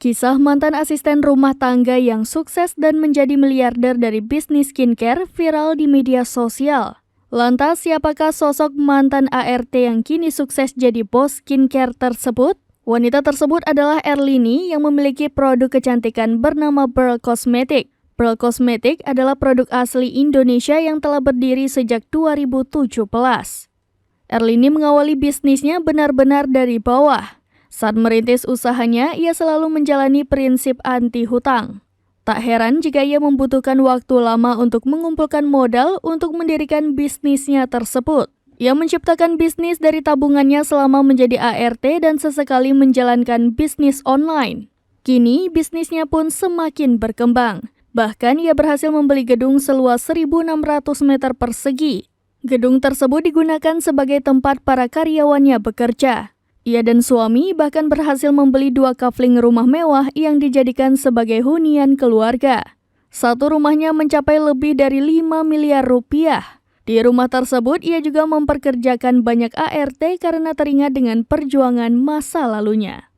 Kisah mantan asisten rumah tangga yang sukses dan menjadi miliarder dari bisnis skincare viral di media sosial. Lantas, siapakah sosok mantan ART yang kini sukses jadi bos skincare tersebut? Wanita tersebut adalah Erlini yang memiliki produk kecantikan bernama Pearl Cosmetic. Pearl Cosmetic adalah produk asli Indonesia yang telah berdiri sejak 2017. Erlini mengawali bisnisnya benar-benar dari bawah. Saat merintis usahanya, ia selalu menjalani prinsip anti hutang. Tak heran jika ia membutuhkan waktu lama untuk mengumpulkan modal untuk mendirikan bisnisnya tersebut. Ia menciptakan bisnis dari tabungannya selama menjadi ART dan sesekali menjalankan bisnis online. Kini, bisnisnya pun semakin berkembang. Bahkan ia berhasil membeli gedung seluas 1.600 meter persegi. Gedung tersebut digunakan sebagai tempat para karyawannya bekerja. Ia dan suami bahkan berhasil membeli 2 kafling rumah mewah yang dijadikan sebagai hunian keluarga. Satu rumahnya mencapai lebih dari 5 miliar rupiah. Di rumah tersebut, ia juga memperkerjakan banyak ART karena teringat dengan perjuangan masa lalunya.